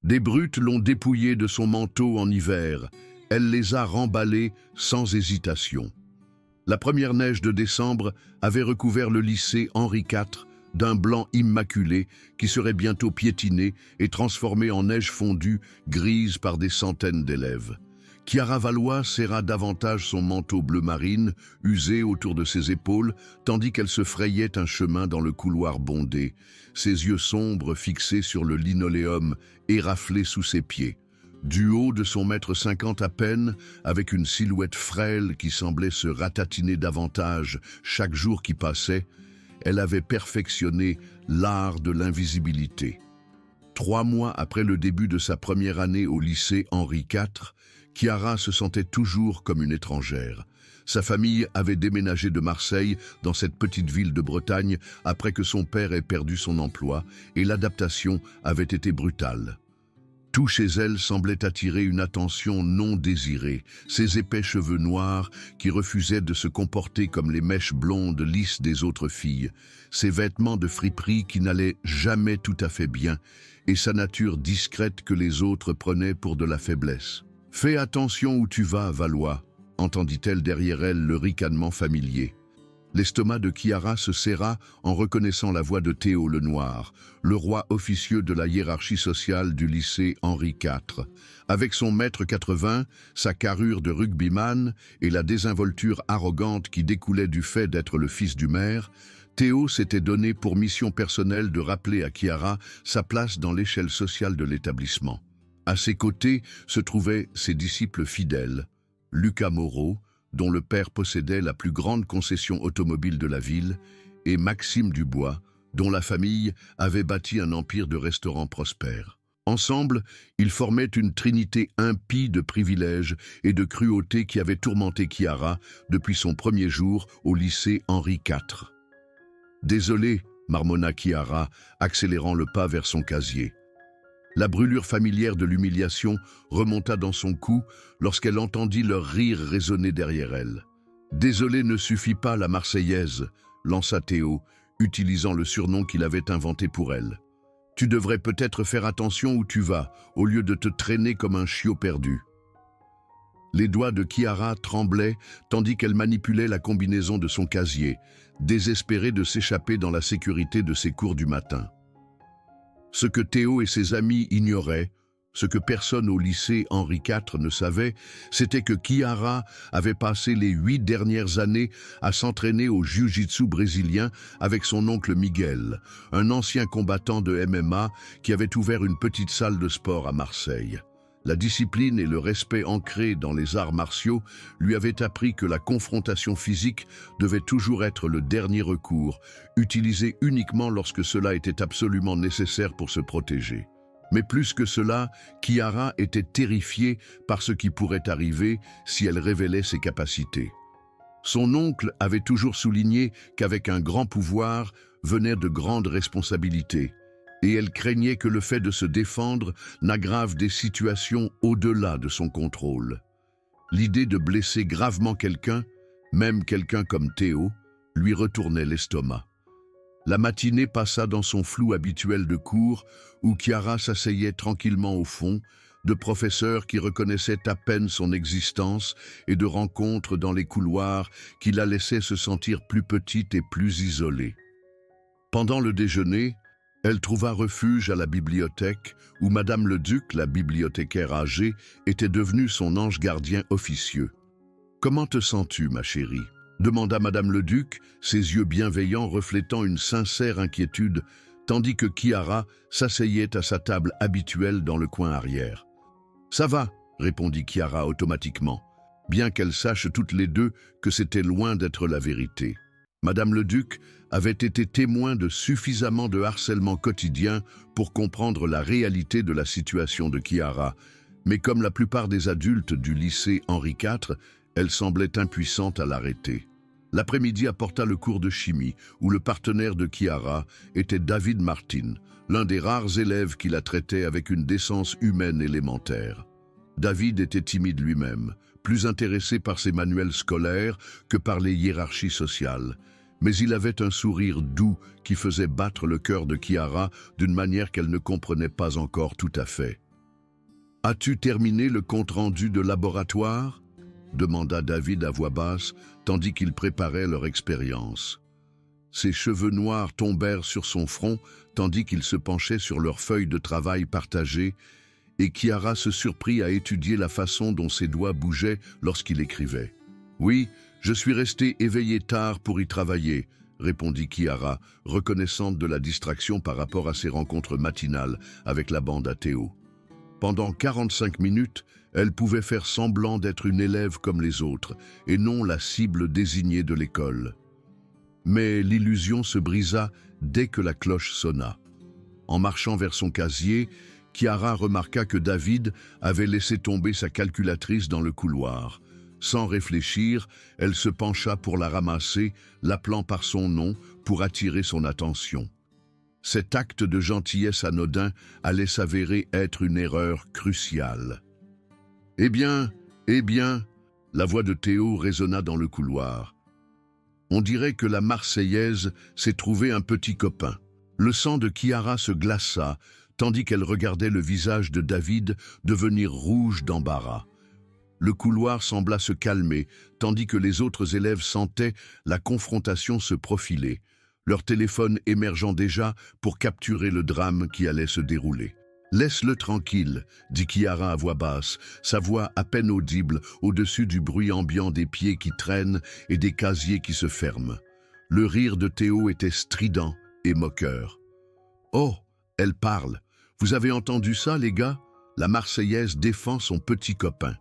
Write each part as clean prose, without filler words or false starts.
Des brutes l'ont dépouillée de son manteau en hiver. Elle les a remballés sans hésitation. La première neige de décembre avait recouvert le lycée Henri IV d'un blanc immaculé qui serait bientôt piétiné et transformé en neige fondue, grise par des centaines d'élèves. Chiara Valois serra davantage son manteau bleu marine, usé autour de ses épaules, tandis qu'elle se frayait un chemin dans le couloir bondé, ses yeux sombres fixés sur le linoléum éraflé sous ses pieds. Du haut de son 1,50 m à peine, avec une silhouette frêle qui semblait se ratatiner davantage chaque jour qui passait, elle avait perfectionné l'art de l'invisibilité. 3 mois après le début de sa première année au lycée Henri IV, Chiara se sentait toujours comme une étrangère. Sa famille avait déménagé de Marseille dans cette petite ville de Bretagne après que son père ait perdu son emploi et l'adaptation avait été brutale. Tout chez elle semblait attirer une attention non désirée, ses épais cheveux noirs qui refusaient de se comporter comme les mèches blondes lisses des autres filles, ses vêtements de friperie qui n'allaient jamais tout à fait bien et sa nature discrète que les autres prenaient pour de la faiblesse. « Fais attention où tu vas, Valois », entendit-elle derrière elle le ricanement familier. L'estomac de Chiara se serra en reconnaissant la voix de Théo le Noir, le roi officieux de la hiérarchie sociale du lycée Henri IV. Avec son 1,80 m, sa carrure de rugbyman et la désinvolture arrogante qui découlait du fait d'être le fils du maire, Théo s'était donné pour mission personnelle de rappeler à Chiara sa place dans l'échelle sociale de l'établissement. À ses côtés se trouvaient ses disciples fidèles, Lucas Moreau, dont le père possédait la plus grande concession automobile de la ville, et Maxime Dubois, dont la famille avait bâti un empire de restaurants prospères. Ensemble, ils formaient une trinité impie de privilèges et de cruauté qui avait tourmenté Chiara depuis son premier jour au lycée Henri IV. « Désolé », marmonna Chiara, accélérant le pas vers son casier. La brûlure familière de l'humiliation remonta dans son cou lorsqu'elle entendit leur rire résonner derrière elle. « Désolé ne suffit pas, la Marseillaise », lança Théo, utilisant le surnom qu'il avait inventé pour elle. « Tu devrais peut-être faire attention où tu vas, au lieu de te traîner comme un chiot perdu. » Les doigts de Chiara tremblaient tandis qu'elle manipulait la combinaison de son casier, désespérée de s'échapper dans la sécurité de ses cours du matin. Ce que Théo et ses amis ignoraient, ce que personne au lycée Henri IV ne savait, c'était que Chiara avait passé les 8 dernières années à s'entraîner au jiu-jitsu brésilien avec son oncle Miguel, un ancien combattant de MMA qui avait ouvert une petite salle de sport à Marseille. La discipline et le respect ancrés dans les arts martiaux lui avaient appris que la confrontation physique devait toujours être le dernier recours, utilisé uniquement lorsque cela était absolument nécessaire pour se protéger. Mais plus que cela, Chiara était terrifiée par ce qui pourrait arriver si elle révélait ses capacités. Son oncle avait toujours souligné qu'avec un grand pouvoir venaient de grandes responsabilités, et elle craignait que le fait de se défendre n'aggrave des situations au-delà de son contrôle. L'idée de blesser gravement quelqu'un, même quelqu'un comme Théo, lui retournait l'estomac. La matinée passa dans son flou habituel de cours, où Chiara s'asseyait tranquillement au fond, de professeurs qui reconnaissaient à peine son existence et de rencontres dans les couloirs qui la laissaient se sentir plus petite et plus isolée. Pendant le déjeuner, elle trouva refuge à la bibliothèque où Madame Leduc, la bibliothécaire âgée, était devenue son ange gardien officieux. « Comment te sens-tu, ma chérie ?» demanda Madame Leduc, ses yeux bienveillants reflétant une sincère inquiétude, tandis que Chiara s'asseyait à sa table habituelle dans le coin arrière. « Ça va », répondit Chiara automatiquement, bien qu'elle sache toutes les deux que c'était loin d'être la vérité. Madame Leduc avait été témoin de suffisamment de harcèlement quotidien pour comprendre la réalité de la situation de Chiara, mais comme la plupart des adultes du lycée Henri IV, elle semblait impuissante à l'arrêter. L'après-midi apporta le cours de chimie, où le partenaire de Chiara était David Martin, l'un des rares élèves qui la traitait avec une décence humaine élémentaire. David était timide lui-même, plus intéressé par ses manuels scolaires que par les hiérarchies sociales, mais il avait un sourire doux qui faisait battre le cœur de Chiara d'une manière qu'elle ne comprenait pas encore tout à fait. As-tu terminé le compte-rendu de laboratoire ?» demanda David à voix basse, tandis qu'il préparait leur expérience. Ses cheveux noirs tombèrent sur son front, tandis qu'il se penchait sur leur feuille de travail partagée, et Chiara se surprit à étudier la façon dont ses doigts bougeaient lorsqu'il écrivait. « Oui, je suis resté éveillé tard pour y travailler », répondit Chiara, reconnaissante de la distraction par rapport à ses rencontres matinales avec la bande à Théo. Pendant 45 minutes, elle pouvait faire semblant d'être une élève comme les autres, et non la cible désignée de l'école. Mais l'illusion se brisa dès que la cloche sonna. En marchant vers son casier, Chiara remarqua que David avait laissé tomber sa calculatrice dans le couloir. Sans réfléchir, elle se pencha pour la ramasser, l'appelant par son nom pour attirer son attention. Cet acte de gentillesse anodin allait s'avérer être une erreur cruciale. « Eh bien, la voix de Théo résonna dans le couloir. On dirait que la Marseillaise s'est trouvée un petit copain. Le sang de Chiara se glaça, tandis qu'elle regardait le visage de David devenir rouge d'embarras. Le couloir sembla se calmer, tandis que les autres élèves sentaient la confrontation se profiler, leur téléphone émergeant déjà pour capturer le drame qui allait se dérouler. « Laisse-le tranquille », dit Chiara à voix basse, sa voix à peine audible au-dessus du bruit ambiant des pieds qui traînent et des casiers qui se ferment. Le rire de Théo était strident et moqueur. « Oh, elle parle. Vous avez entendu ça, les gars? La Marseillaise défend son petit copain. »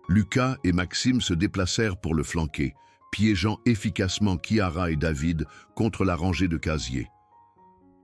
Lucas et Maxime se déplacèrent pour le flanquer, piégeant efficacement Chiara et David contre la rangée de casiers.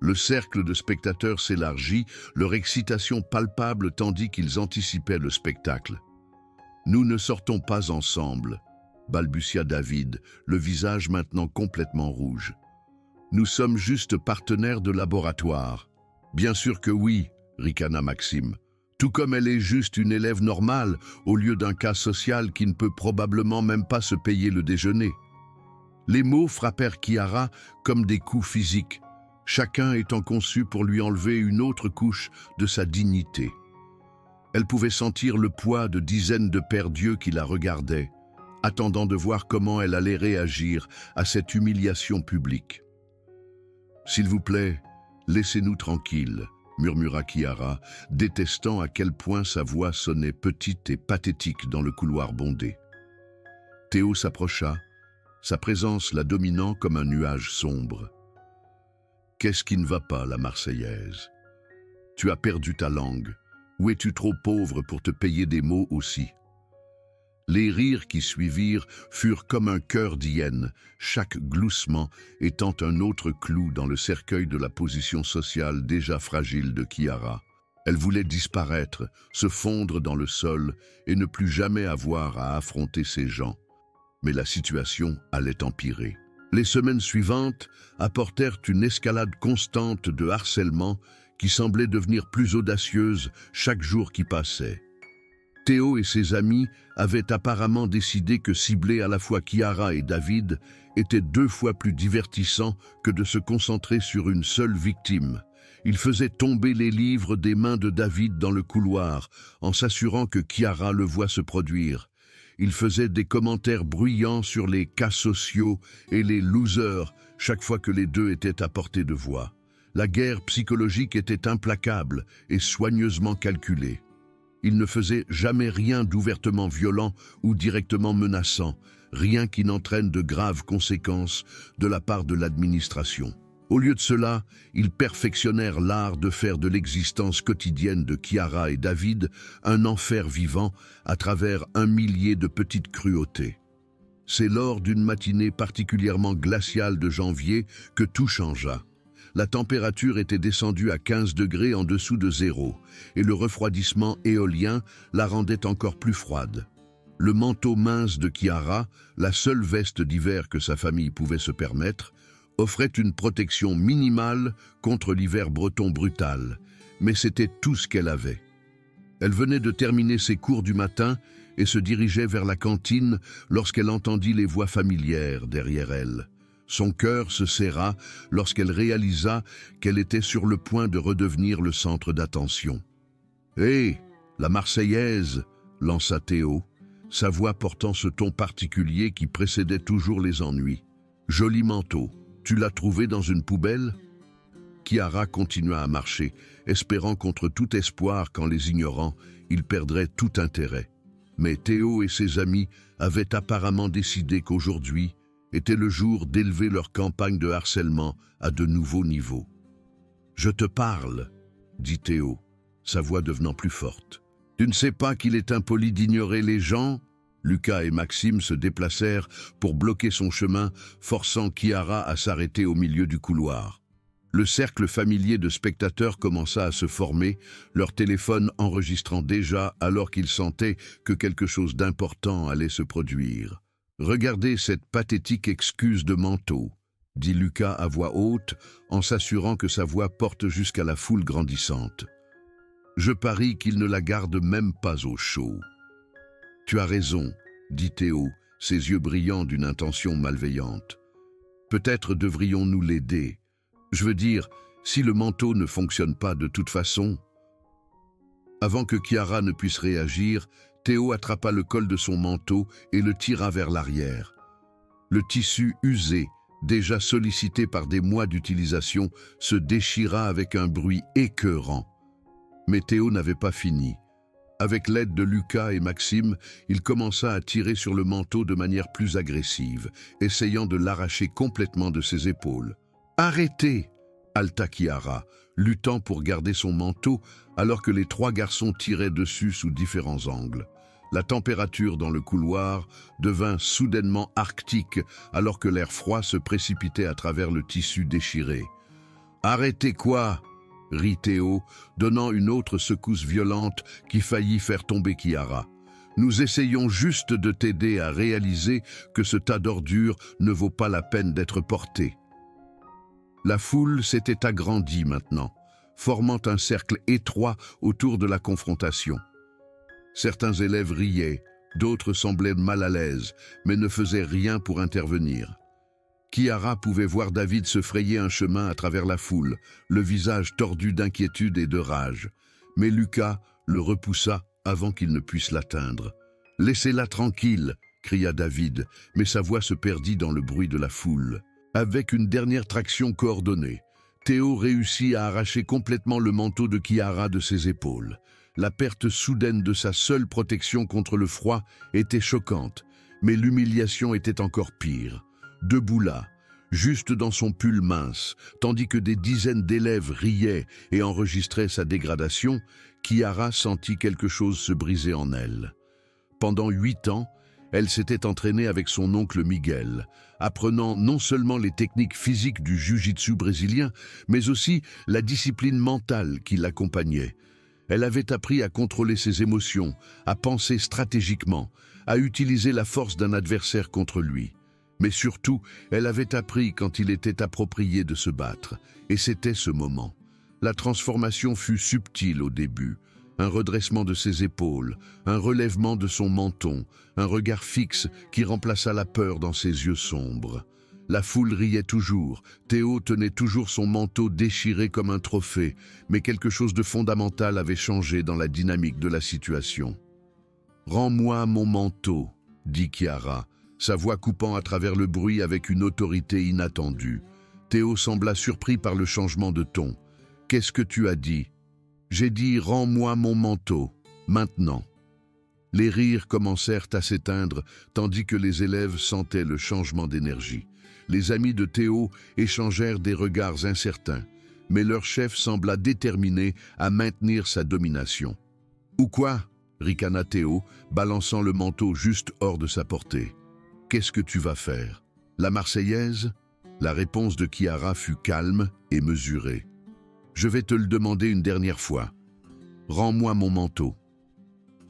Le cercle de spectateurs s'élargit, leur excitation palpable tandis qu'ils anticipaient le spectacle. « Nous ne sortons pas ensemble », balbutia David, le visage maintenant complètement rouge. « Nous sommes juste partenaires de laboratoire. »« Bien sûr que oui », ricana Maxime. « Tout comme elle est juste une élève normale, au lieu d'un cas social qui ne peut probablement même pas se payer le déjeuner. » Les mots frappèrent Chiara comme des coups physiques, chacun étant conçu pour lui enlever une autre couche de sa dignité. Elle pouvait sentir le poids de dizaines de pères d'yeux qui la regardaient, attendant de voir comment elle allait réagir à cette humiliation publique. « S'il vous plaît, laissez-nous tranquilles », murmura Chiara, détestant à quel point sa voix sonnait petite et pathétique dans le couloir bondé. Théo s'approcha, sa présence la dominant comme un nuage sombre. « Qu'est-ce qui ne va pas, la Marseillaise? Tu as perdu ta langue, ou es-tu trop pauvre pour te payer des mots aussi ?» Les rires qui suivirent furent comme un chœur d'hyène, chaque gloussement étant un autre clou dans le cercueil de la position sociale déjà fragile de Chiara. Elle voulait disparaître, se fondre dans le sol et ne plus jamais avoir à affronter ces gens. Mais la situation allait empirer. Les semaines suivantes apportèrent une escalade constante de harcèlement qui semblait devenir plus audacieuse chaque jour qui passait. Théo et ses amis avaient apparemment décidé que cibler à la fois Chiara et David était 2 fois plus divertissant que de se concentrer sur une seule victime. Ils faisaient tomber les livres des mains de David dans le couloir, en s'assurant que Chiara le voie se produire. Ils faisaient des commentaires bruyants sur les cas sociaux et les losers chaque fois que les deux étaient à portée de voix. La guerre psychologique était implacable et soigneusement calculée. Il ne faisait jamais rien d'ouvertement violent ou directement menaçant, rien qui n'entraîne de graves conséquences de la part de l'administration. Au lieu de cela, ils perfectionnèrent l'art de faire de l'existence quotidienne de Chiara et David un enfer vivant à travers 1 millier de petites cruautés. C'est lors d'une matinée particulièrement glaciale de janvier que tout changea. La température était descendue à 15 degrés en dessous de zéro, et le refroidissement éolien la rendait encore plus froide. Le manteau mince de Chiara, la seule veste d'hiver que sa famille pouvait se permettre, offrait une protection minimale contre l'hiver breton brutal, mais c'était tout ce qu'elle avait. Elle venait de terminer ses cours du matin et se dirigeait vers la cantine lorsqu'elle entendit les voix familières derrière elle. Son cœur se serra lorsqu'elle réalisa qu'elle était sur le point de redevenir le centre d'attention. « Hé, La Marseillaise, lança Théo, sa voix portant ce ton particulier qui précédait toujours les ennuis. Joli manteau, tu l'as trouvé dans une poubelle? Chiara continua à marcher, espérant contre tout espoir qu'en les ignorant, il perdrait tout intérêt. Mais Théo et ses amis avaient apparemment décidé qu'aujourd'hui était le jour d'élever leur campagne de harcèlement à de nouveaux niveaux. « Je te parle », dit Théo, sa voix devenant plus forte. « Tu ne sais pas qu'il est impoli d'ignorer les gens ?» Lucas et Maxime se déplacèrent pour bloquer son chemin, forçant Chiara à s'arrêter au milieu du couloir. Le cercle familier de spectateurs commença à se former, leur téléphone enregistrant déjà alors qu'ils sentaient que quelque chose d'important allait se produire. « Regardez cette pathétique excuse de manteau », dit Lucas à voix haute, en s'assurant que sa voix porte jusqu'à la foule grandissante. « Je parie qu'il ne la garde même pas au chaud. »« Tu as raison, » dit Théo, ses yeux brillants d'une intention malveillante. « Peut-être devrions-nous l'aider. Je veux dire, si le manteau ne fonctionne pas de toute façon... » Avant que Chiara ne puisse réagir, Théo attrapa le col de son manteau et le tira vers l'arrière. Le tissu usé, déjà sollicité par des mois d'utilisation, se déchira avec un bruit écœurant. Mais Théo n'avait pas fini. Avec l'aide de Lucas et Maxime, il commença à tirer sur le manteau de manière plus agressive, essayant de l'arracher complètement de ses épaules. « Arrêtez !» halta Chiara, luttant pour garder son manteau alors que les trois garçons tiraient dessus sous différents angles. La température dans le couloir devint soudainement arctique alors que l'air froid se précipitait à travers le tissu déchiré. « Arrêtez quoi ?» rit Théo, donnant une autre secousse violente qui faillit faire tomber Chiara. « Nous essayons juste de t'aider à réaliser que ce tas d'ordures ne vaut pas la peine d'être porté. » La foule s'était agrandie maintenant, formant un cercle étroit autour de la confrontation. Certains élèves riaient, d'autres semblaient mal à l'aise, mais ne faisaient rien pour intervenir. Chiara pouvait voir David se frayer un chemin à travers la foule, le visage tordu d'inquiétude et de rage. Mais Lucas le repoussa avant qu'il ne puisse l'atteindre. « Laissez-la tranquille !» cria David, mais sa voix se perdit dans le bruit de la foule. Avec une dernière traction coordonnée, Théo réussit à arracher complètement le manteau de Chiara de ses épaules. La perte soudaine de sa seule protection contre le froid était choquante, mais l'humiliation était encore pire. Debout là, juste dans son pull mince, tandis que des dizaines d'élèves riaient et enregistraient sa dégradation, Chiara sentit quelque chose se briser en elle. Pendant 8 ans, elle s'était entraînée avec son oncle Miguel, apprenant non seulement les techniques physiques du jiu-jitsu brésilien, mais aussi la discipline mentale qui l'accompagnait. Elle avait appris à contrôler ses émotions, à penser stratégiquement, à utiliser la force d'un adversaire contre lui. Mais surtout, elle avait appris quand il était approprié de se battre, et c'était ce moment. La transformation fut subtile au début. Un redressement de ses épaules, un relèvement de son menton, un regard fixe qui remplaça la peur dans ses yeux sombres. La foule riait toujours, Théo tenait toujours son manteau déchiré comme un trophée, mais quelque chose de fondamental avait changé dans la dynamique de la situation. « Rends-moi mon manteau », dit Chiara, sa voix coupant à travers le bruit avec une autorité inattendue. Théo sembla surpris par le changement de ton. « Qu'est-ce que tu as dit ?» « J'ai dit « Rends-moi mon manteau, maintenant ». Les rires commencèrent à s'éteindre, tandis que les élèves sentaient le changement d'énergie. Les amis de Théo échangèrent des regards incertains, mais leur chef sembla déterminé à maintenir sa domination. « Ou quoi ?» ricana Théo, balançant le manteau juste hors de sa portée. « Qu'est-ce que tu vas faire? La Marseillaise ?» La réponse de Chiara fut calme et mesurée. « Je vais te le demander une dernière fois. Rends-moi mon manteau. »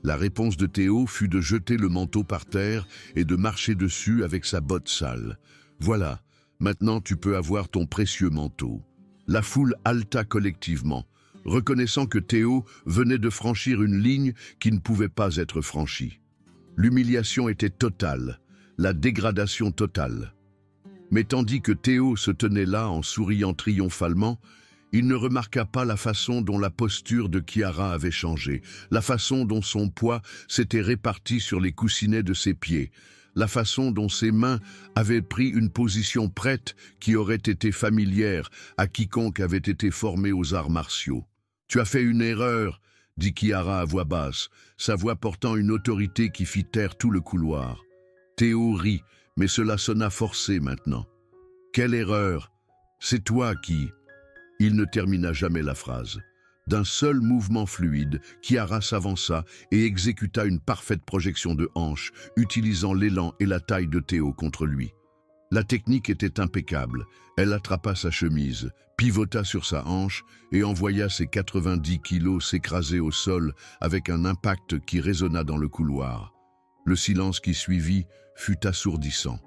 La réponse de Théo fut de jeter le manteau par terre et de marcher dessus avec sa botte sale. « Voilà, maintenant tu peux avoir ton précieux manteau. » La foule haleta collectivement, reconnaissant que Théo venait de franchir une ligne qui ne pouvait pas être franchie. L'humiliation était totale, la dégradation totale. Mais tandis que Théo se tenait là en souriant triomphalement, Il ne remarqua pas la façon dont la posture de Chiara avait changé, la façon dont son poids s'était réparti sur les coussinets de ses pieds, la façon dont ses mains avaient pris une position prête qui aurait été familière à quiconque avait été formé aux arts martiaux. « Tu as fait une erreur », dit Chiara à voix basse, sa voix portant une autorité qui fit taire tout le couloir. Théo rit, mais cela sonna forcé maintenant. « Quelle erreur? C'est toi qui… » Il ne termina jamais la phrase. D'un seul mouvement fluide, Chiara s'avança et exécuta une parfaite projection de hanche, utilisant l'élan et la taille de Théo contre lui. La technique était impeccable. Elle attrapa sa chemise, pivota sur sa hanche et envoya ses 90 kilos s'écraser au sol avec un impact qui résonna dans le couloir. Le silence qui suivit fut assourdissant.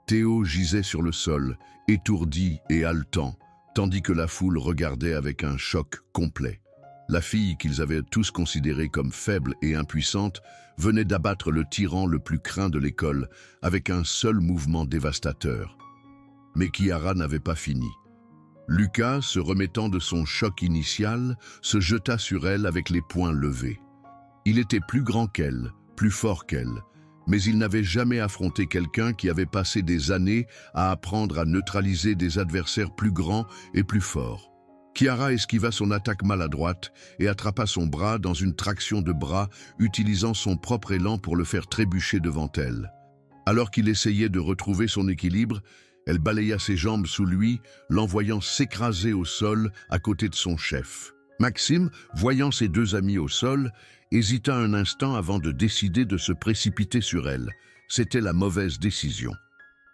Théo gisait sur le sol, étourdi et haletant, tandis que la foule regardait avec un choc complet. La fille qu'ils avaient tous considérée comme faible et impuissante venait d'abattre le tyran le plus craint de l'école avec un seul mouvement dévastateur. Mais Chiara n'avait pas fini. Lucas, se remettant de son choc initial, se jeta sur elle avec les poings levés. Il était plus grand qu'elle, plus fort qu'elle, mais il n'avait jamais affronté quelqu'un qui avait passé des années à apprendre à neutraliser des adversaires plus grands et plus forts. Chiara esquiva son attaque maladroite et attrapa son bras dans une traction de bras, utilisant son propre élan pour le faire trébucher devant elle. Alors qu'il essayait de retrouver son équilibre, elle balaya ses jambes sous lui, l'envoyant s'écraser au sol à côté de son chef. Maxime, voyant ses deux amis au sol, hésita un instant avant de décider de se précipiter sur elle. C'était la mauvaise décision.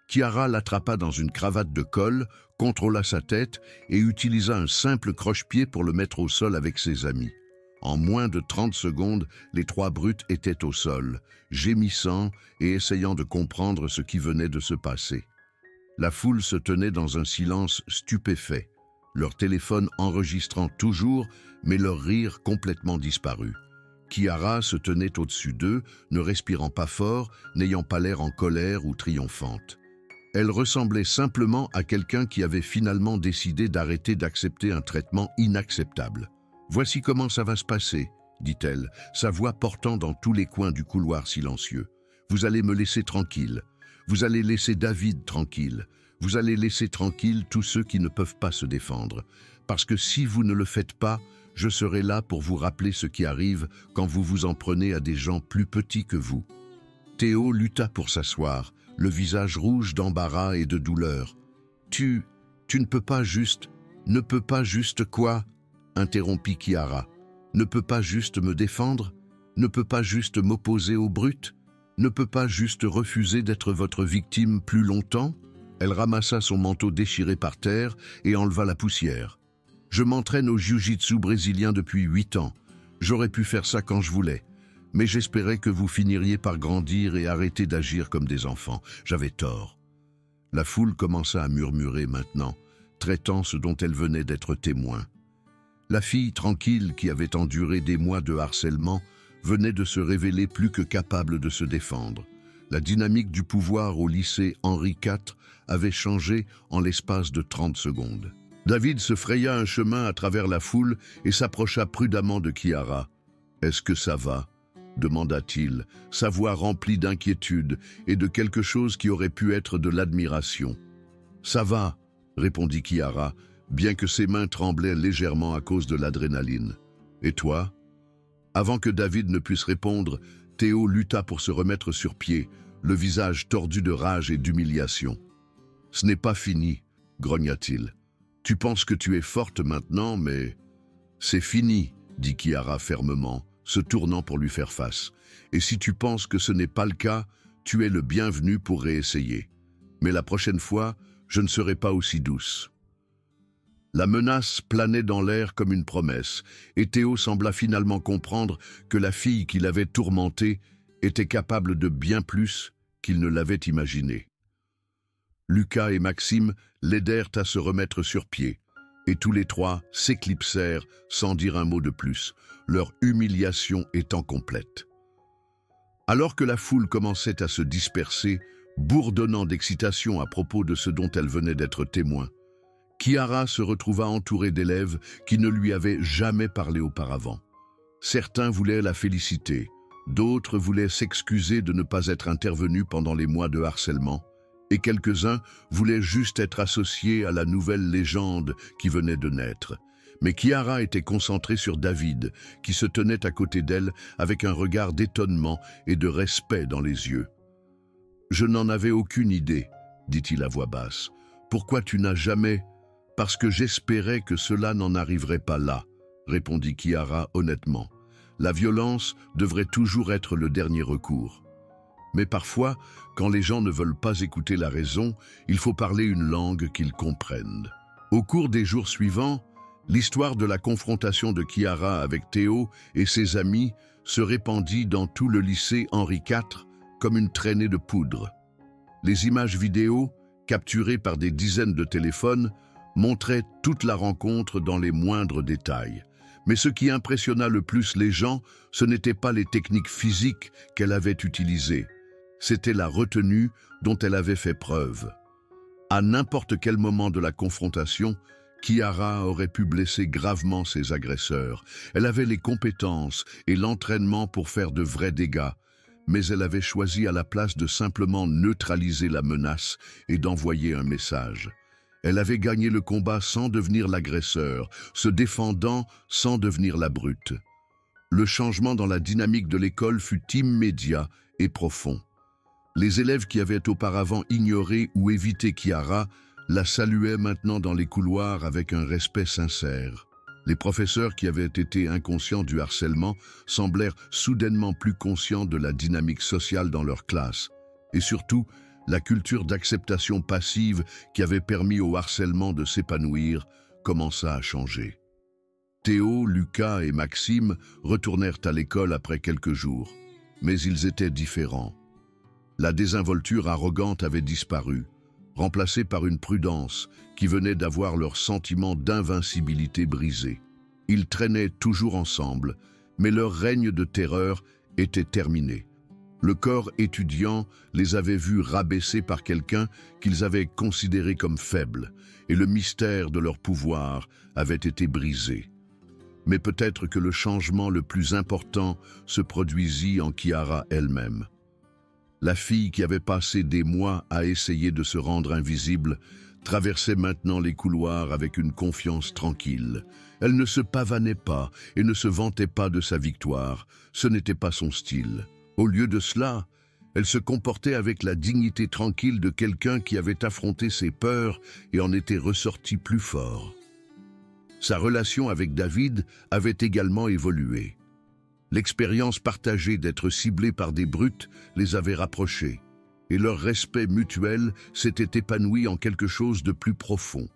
Chiara l'attrapa dans une cravate de colle, contrôla sa tête et utilisa un simple croche-pied pour le mettre au sol avec ses amis. En moins de 30 secondes, les trois brutes étaient au sol, gémissant et essayant de comprendre ce qui venait de se passer. La foule se tenait dans un silence stupéfait, leur téléphone enregistrant toujours, mais leur rire complètement disparu. Chiara se tenait au-dessus d'eux, ne respirant pas fort, n'ayant pas l'air en colère ou triomphante. Elle ressemblait simplement à quelqu'un qui avait finalement décidé d'arrêter d'accepter un traitement inacceptable. « Voici comment ça va se passer », dit-elle, sa voix portant dans tous les coins du couloir silencieux. « Vous allez me laisser tranquille. Vous allez laisser David tranquille. Vous allez laisser tranquille tous ceux qui ne peuvent pas se défendre. Parce que si vous ne le faites pas, je serai là pour vous rappeler ce qui arrive quand vous vous en prenez à des gens plus petits que vous. » Théo lutta pour s'asseoir, le visage rouge d'embarras et de douleur. « Tu ne peux pas juste… »« Ne peux pas juste quoi ?» interrompit Chiara. « Ne peux pas juste me défendre? Ne peux pas juste m'opposer aux brutes? Ne peux pas juste refuser d'être votre victime plus longtemps ?» Elle ramassa son manteau déchiré par terre et enleva la poussière. « Je m'entraîne au jiu-jitsu brésilien depuis 8 ans. J'aurais pu faire ça quand je voulais. Mais j'espérais que vous finiriez par grandir et arrêter d'agir comme des enfants. J'avais tort. » La foule commença à murmurer maintenant, traitant ce dont elle venait d'être témoin. La fille tranquille qui avait enduré des mois de harcèlement venait de se révéler plus que capable de se défendre. La dynamique du pouvoir au lycée Henri IV avait changé en l'espace de 30 secondes. David se fraya un chemin à travers la foule et s'approcha prudemment de Chiara. « Est-ce que ça va ?» demanda-t-il, sa voix remplie d'inquiétude et de quelque chose qui aurait pu être de l'admiration. « Ça va », répondit Chiara, bien que ses mains tremblaient légèrement à cause de l'adrénaline. « Et toi ?» Avant que David ne puisse répondre, Théo lutta pour se remettre sur pied, le visage tordu de rage et d'humiliation. « Ce n'est pas fini », grogna-t-il. « Tu penses que tu es forte maintenant, mais… »« C'est fini », dit Chiara fermement, se tournant pour lui faire face. « Et si tu penses que ce n'est pas le cas, tu es le bienvenu pour réessayer. Mais la prochaine fois, je ne serai pas aussi douce. » La menace planait dans l'air comme une promesse, et Théo sembla finalement comprendre que la fille qu'il avait tourmentée était capable de bien plus qu'il ne l'avait imaginé. Lucas et Maxime l'aidèrent à se remettre sur pied, et tous les trois s'éclipsèrent sans dire un mot de plus, leur humiliation étant complète. Alors que la foule commençait à se disperser, bourdonnant d'excitation à propos de ce dont elle venait d'être témoin, Kiara se retrouva entourée d'élèves qui ne lui avaient jamais parlé auparavant. Certains voulaient la féliciter, d'autres voulaient s'excuser de ne pas être intervenus pendant les mois de harcèlement, et quelques-uns voulaient juste être associés à la nouvelle légende qui venait de naître. Mais Kiara était concentrée sur David, qui se tenait à côté d'elle avec un regard d'étonnement et de respect dans les yeux. « Je n'en avais aucune idée, dit-il à voix basse. Pourquoi tu n'as jamais... Parce que j'espérais que cela n'en arriverait pas là, répondit Kiara honnêtement. La violence devrait toujours être le dernier recours. Mais parfois, quand les gens ne veulent pas écouter la raison, il faut parler une langue qu'ils comprennent. Au cours des jours suivants, l'histoire de la confrontation de Kiara avec Théo et ses amis se répandit dans tout le lycée Henri IV comme une traînée de poudre. Les images vidéo, capturées par des dizaines de téléphones, montraient toute la rencontre dans les moindres détails. Mais ce qui impressionna le plus les gens, ce n'étaient pas les techniques physiques qu'elle avait utilisées. C'était la retenue dont elle avait fait preuve. À n'importe quel moment de la confrontation, Kiara aurait pu blesser gravement ses agresseurs. Elle avait les compétences et l'entraînement pour faire de vrais dégâts, mais elle avait choisi à la place de simplement neutraliser la menace et d'envoyer un message. Elle avait gagné le combat sans devenir l'agresseur, se défendant sans devenir la brute. Le changement dans la dynamique de l'école fut immédiat et profond. Les élèves qui avaient auparavant ignoré ou évité Kiara la saluaient maintenant dans les couloirs avec un respect sincère. Les professeurs qui avaient été inconscients du harcèlement semblèrent soudainement plus conscients de la dynamique sociale dans leur classe. Et surtout, la culture d'acceptation passive qui avait permis au harcèlement de s'épanouir commença à changer. Théo, Lucas et Maxime retournèrent à l'école après quelques jours, mais ils étaient différents. La désinvolture arrogante avait disparu, remplacée par une prudence qui venait d'avoir leur sentiment d'invincibilité brisé. Ils traînaient toujours ensemble, mais leur règne de terreur était terminé. Le corps étudiant les avait vus rabaissés par quelqu'un qu'ils avaient considéré comme faible, et le mystère de leur pouvoir avait été brisé. Mais peut-être que le changement le plus important se produisit en Kiara elle-même. La fille qui avait passé des mois à essayer de se rendre invisible traversait maintenant les couloirs avec une confiance tranquille. Elle ne se pavanait pas et ne se vantait pas de sa victoire, ce n'était pas son style. Au lieu de cela, elle se comportait avec la dignité tranquille de quelqu'un qui avait affronté ses peurs et en était ressorti plus fort. Sa relation avec David avait également évolué. L'expérience partagée d'être ciblée par des brutes les avait rapprochés, et leur respect mutuel s'était épanoui en quelque chose de plus profond.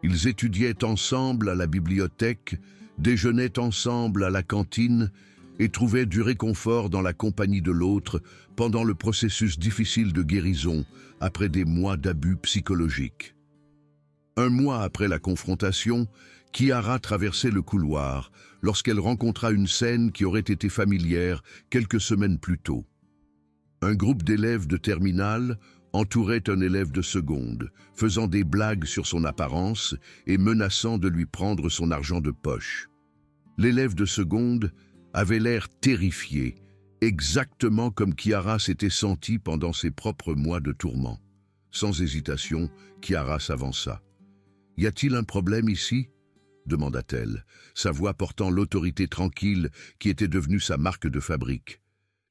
Ils étudiaient ensemble à la bibliothèque, déjeunaient ensemble à la cantine, et trouvaient du réconfort dans la compagnie de l'autre pendant le processus difficile de guérison après des mois d'abus psychologiques. Un mois après la confrontation, Kiara traversait le couloir lorsqu'elle rencontra une scène qui aurait été familière quelques semaines plus tôt. Un groupe d'élèves de terminale entourait un élève de seconde, faisant des blagues sur son apparence et menaçant de lui prendre son argent de poche. L'élève de seconde avait l'air terrifié, exactement comme Kiara s'était sentie pendant ses propres mois de tourment. Sans hésitation, Kiara s'avança. « Y a-t-il un problème ici ?» demanda-t-elle, sa voix portant l'autorité tranquille qui était devenue sa marque de fabrique.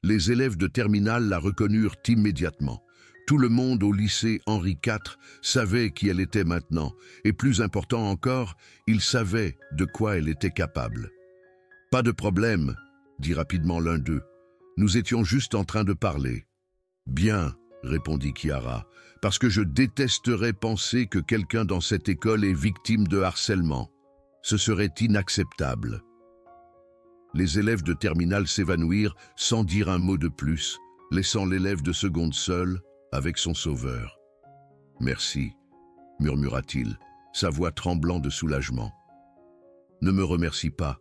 Les élèves de terminale la reconnurent immédiatement. Tout le monde au lycée Henri IV savait qui elle était maintenant, et plus important encore, il savait de quoi elle était capable. « Pas de problème, » dit rapidement l'un d'eux. « Nous étions juste en train de parler. »« Bien, » répondit Kiara, « parce que je détesterais penser que quelqu'un dans cette école est victime de harcèlement. Ce serait inacceptable. » Les élèves de terminale s'évanouirent sans dire un mot de plus, laissant l'élève de seconde seul avec son sauveur. « Merci, » murmura-t-il, sa voix tremblant de soulagement. « Ne me remercie pas, »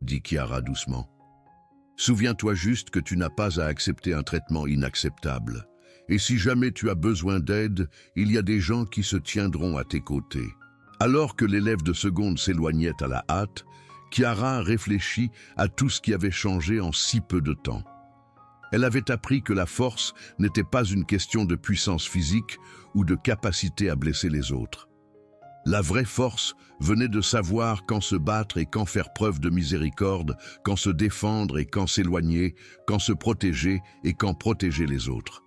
dit Kiara doucement. « Souviens-toi juste que tu n'as pas à accepter un traitement inacceptable. Et si jamais tu as besoin d'aide, il y a des gens qui se tiendront à tes côtés. Alors que l'élève de seconde s'éloignait à la hâte, Kiara réfléchit à tout ce qui avait changé en si peu de temps. Elle avait appris que la force n'était pas une question de puissance physique ou de capacité à blesser les autres. La vraie force venait de savoir quand se battre et quand faire preuve de miséricorde, quand se défendre et quand s'éloigner, quand se protéger et quand protéger les autres.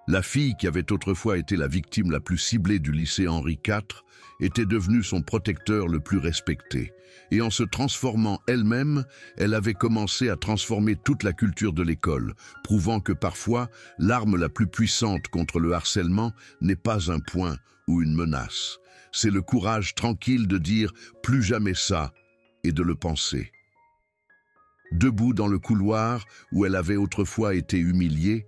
La fille qui avait autrefois été la victime la plus ciblée du lycée Henri IV était devenue son protecteur le plus respecté. Et en se transformant elle-même, elle avait commencé à transformer toute la culture de l'école, prouvant que parfois, l'arme la plus puissante contre le harcèlement n'est pas un point ou une menace. C'est le courage tranquille de dire « plus jamais ça » et de le penser. Debout dans le couloir où elle avait autrefois été humiliée,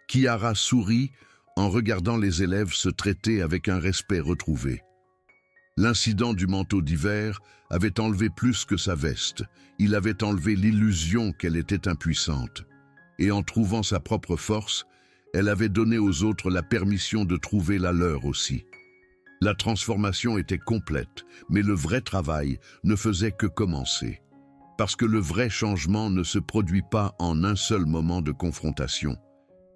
Kiara sourit en regardant les élèves se traiter avec un respect retrouvé. L'incident du manteau d'hiver avait enlevé plus que sa veste. Il avait enlevé l'illusion qu'elle était impuissante. Et en trouvant sa propre force, elle avait donné aux autres la permission de trouver la leur aussi. La transformation était complète, mais le vrai travail ne faisait que commencer. Parce que le vrai changement ne se produit pas en un seul moment de confrontation.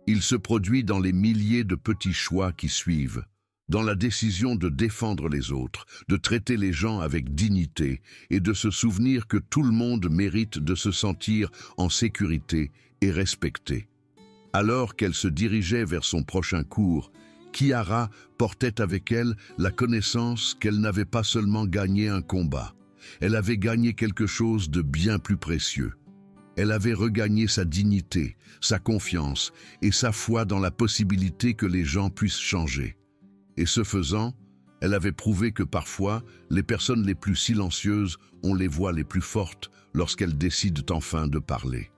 Il se produit dans les milliers de petits choix qui suivent, dans la décision de défendre les autres, de traiter les gens avec dignité et de se souvenir que tout le monde mérite de se sentir en sécurité et respecté. Alors qu'elle se dirigeait vers son prochain cours, Kiara portait avec elle la connaissance qu'elle n'avait pas seulement gagné un combat, elle avait gagné quelque chose de bien plus précieux. Elle avait regagné sa dignité, sa confiance et sa foi dans la possibilité que les gens puissent changer. Et ce faisant, elle avait prouvé que parfois, les personnes les plus silencieuses ont les voix les plus fortes lorsqu'elles décident enfin de parler.